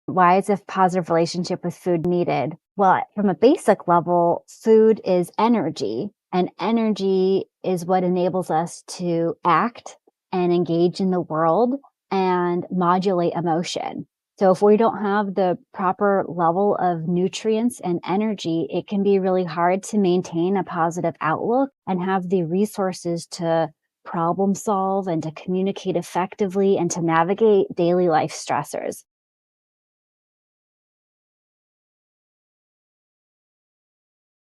Why is a positive relationship with food needed? Well, from a basic level, food is energy, and energy is what enables us to act and engage in the world and modulate emotion. So, if we don't have the proper level of nutrients and energy, it can be really hard to maintain a positive outlook and have the resources to problem solve and to communicate effectively and to navigate daily life stressors.